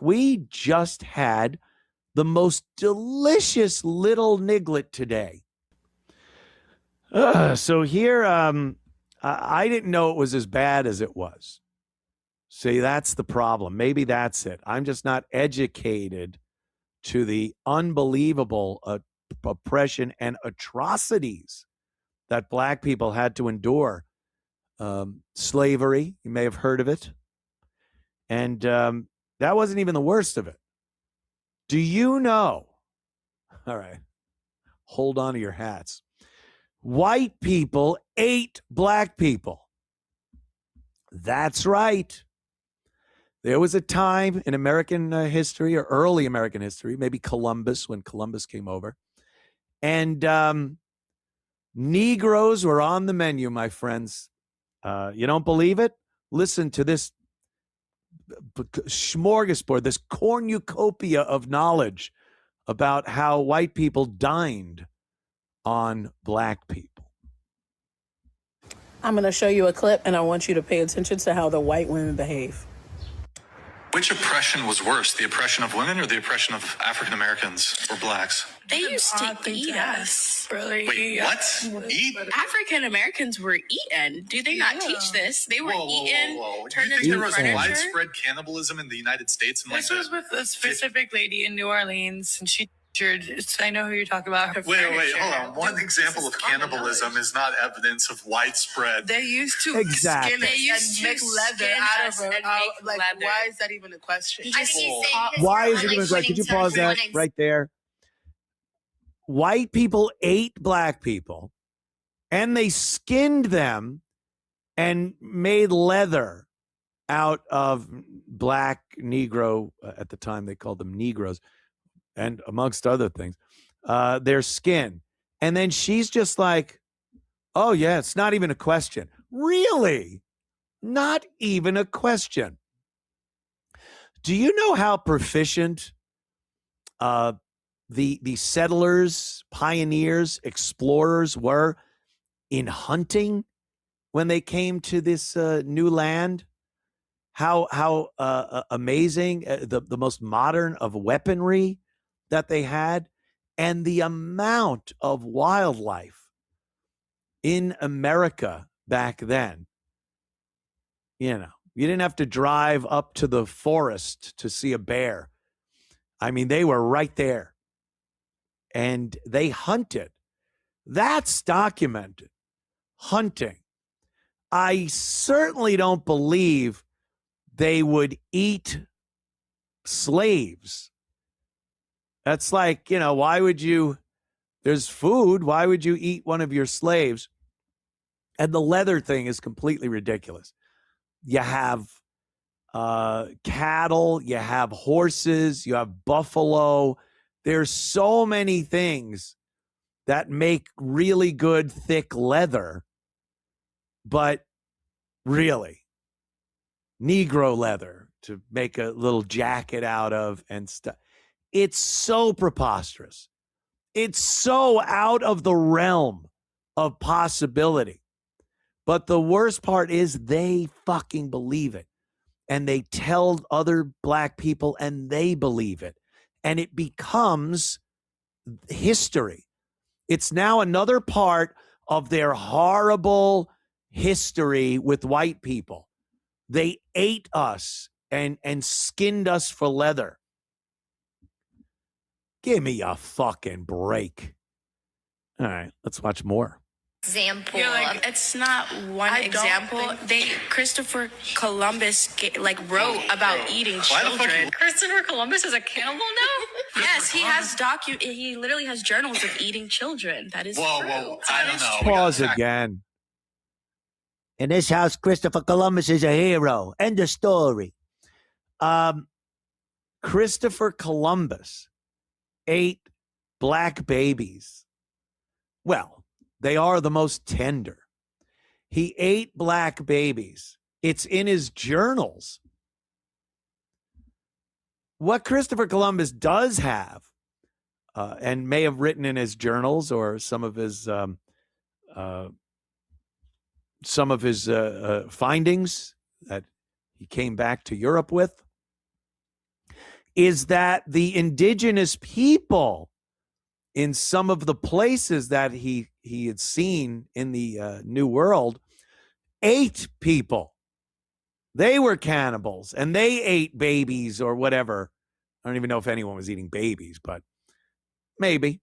We just had the most delicious little niglet today. So here, I didn't know it was as bad as it was. See, that's the problem. Maybe that's it. I'm just not educated to the unbelievable oppression and atrocities that black people had to endure. Slavery, you may have heard of it. And that wasn't even the worst of it. Do you know? All right, hold on to your hats. White people ate black people. That's right. There was a time in American history, or early American history, maybe Columbus, when Columbus came over, and Negroes were on the menu, my friends. You don't believe it? Listen to this smorgasbord, this cornucopia of knowledge about how white people dined on black people. I'm going to show you a clip, and I want you to pay attention to how the white women behave. Which oppression was worse, the oppression of women or the oppression of African Americans or blacks? They used to eat us. Wait, what? Eat? African Americans were eaten. Do they not teach this? They were eaten, turned Do you think into there was furniture. widespread cannibalism in the United States? This was with a specific lady in New Orleans, and she I know who you're talking about. Wait, hold on. One example of cannibalism is not evidence of widespread. They used to Exactly. skin They used and to make leather skin out us of it. and make Like, leather. why is that even a question? I think he's saying because Why you're is it only even like? Could you pointing pause to that one right there? White people ate black people, and they skinned them and made leather out of black Negro. At the time, they called them Negroes, and amongst other things, their skin. And then she's just like, "Oh yeah, it's not even a question." Really? Not even a question. Do you know how proficient the settlers, pioneers, explorers were in hunting when they came to this new land? How amazing, the most modern of weaponry that they had, and the amount of wildlife in America back then. You know, you didn't have to drive up to the forest to see a bear. I mean, they were right there. And they hunted. That's documented. Hunting. I certainly don't believe they would eat slaves. That's like, why would you, there's food, why would you eat one of your slaves? And the leather thing is completely ridiculous. You have cattle, you have horses, you have buffalo. There's so many things that make really good, thick leather. But really, Negro leather to make a little jacket out of and stuff. It's so preposterous. It's so out of the realm of possibility. But the worst part is they fucking believe it. And they tell other black people and they believe it. And it becomes history. It's now another part of their horrible history with white people. They ate us and skinned us for leather. Give me a fucking break. All right, let's watch more. Example. It's not one example. Christopher Columbus wrote about eating children. Christopher Columbus is a cannibal now? Yes, he has he literally has journals of eating children. That is true. Whoa. I don't know. Pause again. In this house, Christopher Columbus is a hero. End of story. Christopher Columbus ate black babies. Well, they are the most tender. He ate black babies. It's in his journals. What Christopher Columbus does have, and may have written in his journals or some of his findings that he came back to Europe with, is that the indigenous people in some of the places that he had seen in the New World ate people. They were cannibals and they ate babies or whatever. I don't even know if anyone was eating babies, but maybe.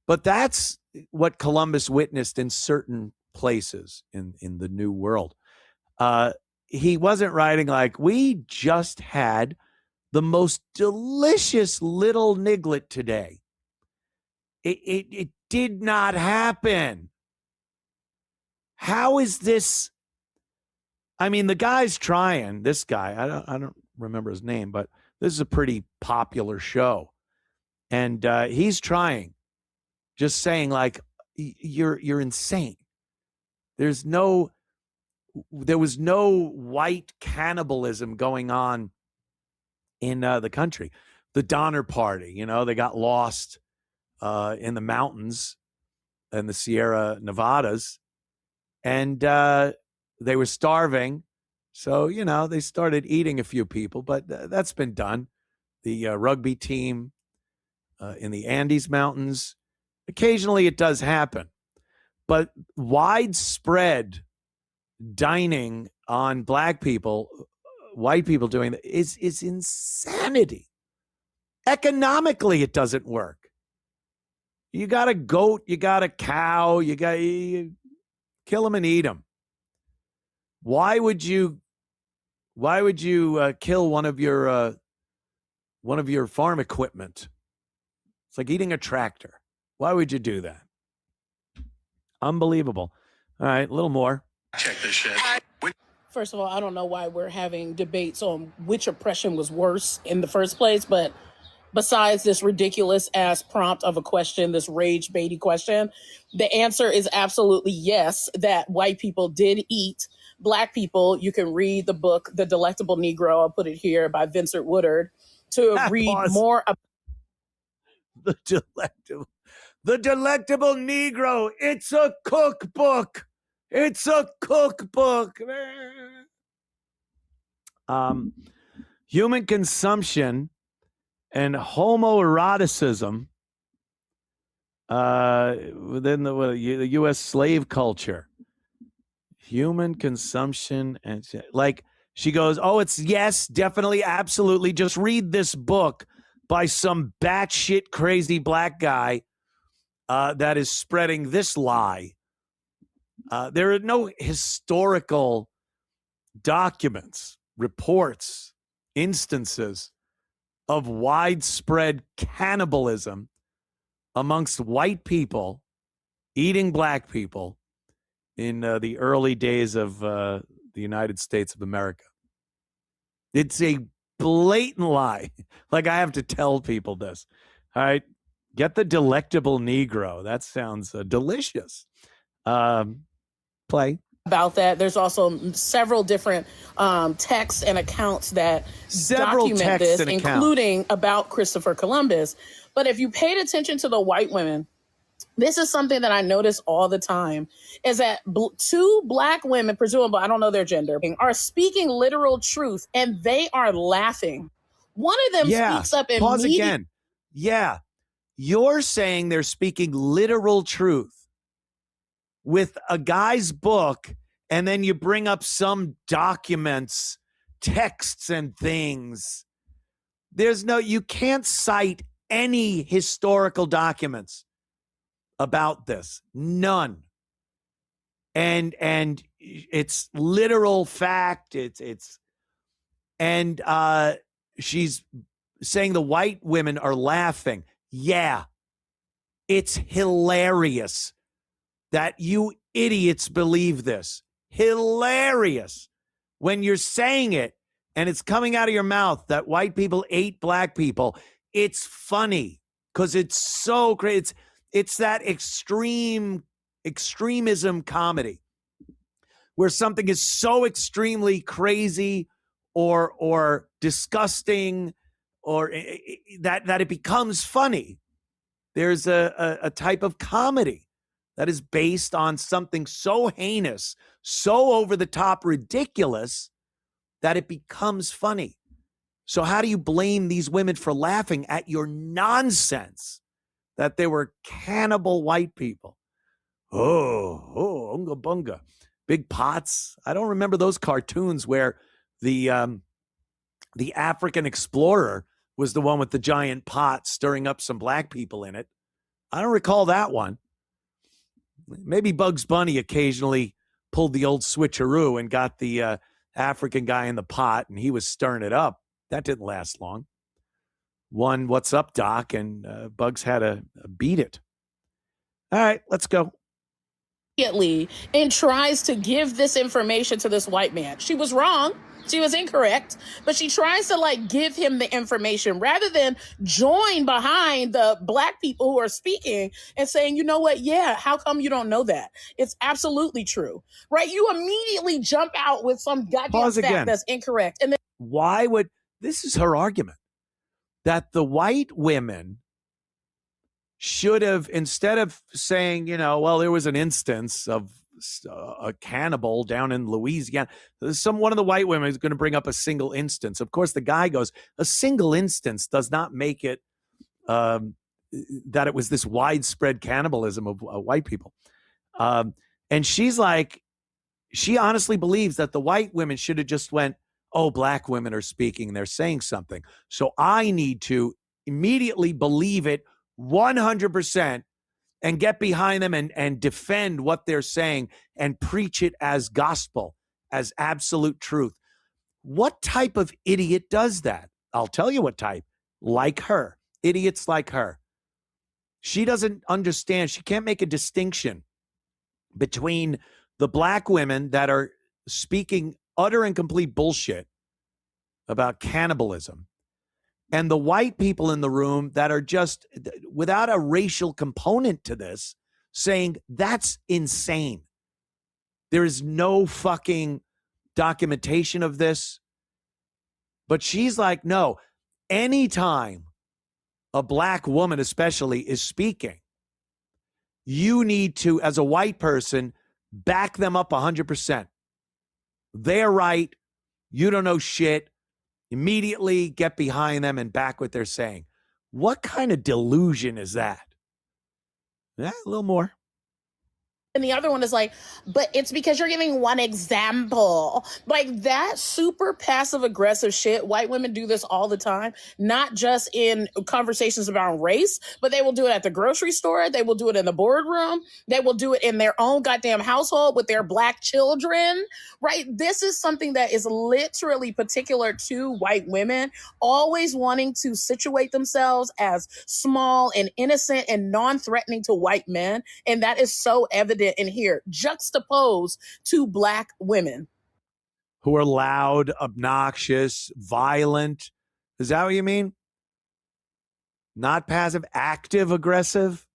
But that's what Columbus witnessed in certain places in the New World. He wasn't writing like, we just had the most delicious little niglet today. It did not happen. How is this? I mean, the guy's trying. This guy, I don't remember his name, but this is a pretty popular show, and he's trying, just saying like, you're insane. There was no white cannibalism going on in the country. The Donner Party, they got lost in the mountains in the Sierra Nevadas, and they were starving. So, they started eating a few people, but that's been done. The rugby team in the Andes Mountains, occasionally it does happen. But widespread dining on black people, white people doing that is insanity. Economically, it doesn't work. You got a goat, you got a cow, you kill them and eat them. Why would you kill one of your farm equipment? It's like eating a tractor. Why would you do that? Unbelievable. All right, a little more. Check this shit. First of all, I don't know why we're having debates on which oppression was worse in the first place, but besides this ridiculous ass prompt of a question, this rage baity question, the answer is absolutely yes, that white people did eat black people. You can read the book, The Delectable Negro. I'll put it here by Vincent Woodard to read more about The Delectable Negro. It's a cookbook. It's a cookbook. Human consumption and homoeroticism within the U.S. slave culture. Human consumption and like she goes, oh, it's yes, definitely, absolutely. Just read this book by some batshit crazy black guy that is spreading this lie. There are no historical documents, reports, instances of widespread cannibalism amongst white people eating black people in the early days of the United States of America. It's a blatant lie. Like, I have to tell people this. All right, get The Delectable Negro. That sounds delicious. Play. About that. There's also several different texts and accounts that document this, including about Christopher Columbus. But if you paid attention to the white women, this is something that I notice all the time, is that two black women, presumably, I don't know their gender, are speaking literal truth, and they are laughing. One of them speaks up and pause again. Yeah. You're saying they're speaking literal truth with a guy's book, and then you bring up some documents, texts and things. You can't cite any historical documents about this. None. And it's literal fact. And she's saying the white women are laughing. Yeah. It's hilarious that you idiots believe this. Hilarious. When you're saying it and it's coming out of your mouth that white people ate black people, it's funny because it's so great. It's that extremism comedy where something is so extremely crazy or disgusting or that it becomes funny. There's a type of comedy that is based on something so heinous, so over the top ridiculous that it becomes funny. So how do you blame these women for laughing at your nonsense that they were cannibal white people? Oh, unga bunga. Big pots. I don't remember those cartoons where the African explorer was the one with the giant pot stirring up some black people in it. I don't recall that one. Maybe Bugs Bunny occasionally pulled the old switcheroo and got the African guy in the pot and he was stirring it up. That didn't last long. One, what's up, Doc? And Bugs had a beat it. All right, let's go. And tries to give this information to this white man. She was wrong. She was incorrect, but she tries to give him the information rather than join behind the black people who are speaking and saying, you know what? Yeah, how come you don't know that? It's absolutely true, right? You immediately jump out with some goddamn fact that's incorrect. And then why would, this is her argument, that the white women should have, instead of saying, well, there was an instance of a cannibal down in Louisiana, one of the white women is going to bring up a single instance. Of course, the guy goes, a single instance does not make it that it was this widespread cannibalism of white people. And she's like, she honestly believes that the white women should have just went, oh, black women are speaking, they're saying something, so I need to immediately believe it 100% and get behind them and defend what they're saying and preach it as gospel, as absolute truth. What type of idiot does that? I'll tell you what type. Like her. Idiots like her. She doesn't understand. She can't make a distinction between the black women that are speaking utter and complete bullshit about cannibalism and the white people in the room that are just, without a racial component to this, saying that's insane. There is no fucking documentation of this. But she's like, no, anytime a black woman especially is speaking, you need to, as a white person, back them up 100%. They're right. You don't know shit. Immediately get behind them and back what they're saying. What kind of delusion is that? Yeah, a little more. And the other one is like, but it's because you're giving one example. That super passive aggressive shit. White women do this all the time, not just in conversations about race, but they will do it at the grocery store. They will do it in the boardroom. They will do it in their own goddamn household with their black children, right? This is something that is literally particular to white women, always wanting to situate themselves as small and innocent and non-threatening to white men. And that is so evident in here, juxtaposed to black women who are loud, obnoxious, violent. Is that what you mean? Not passive, active aggressive?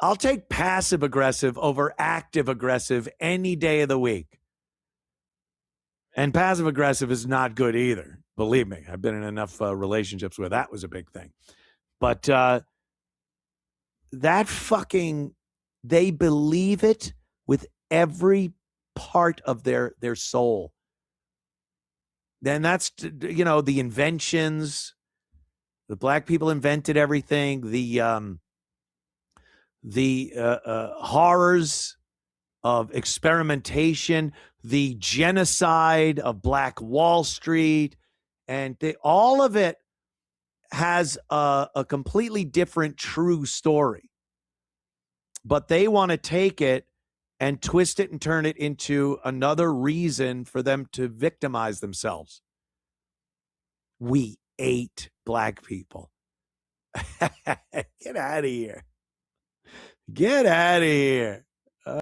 I'll take passive aggressive over active aggressive any day of the week. And passive aggressive is not good either. Believe me, I've been in enough relationships where that was a big thing. But that fucking, they believe it with every part of their soul. Then that's, the inventions. The black people invented everything. The horrors of experimentation, the genocide of Black Wall Street, and all of it has a completely different true story. But they want to take it and twist it and turn it into another reason for them to victimize themselves. We ate black people. Get out of here. Get out of here.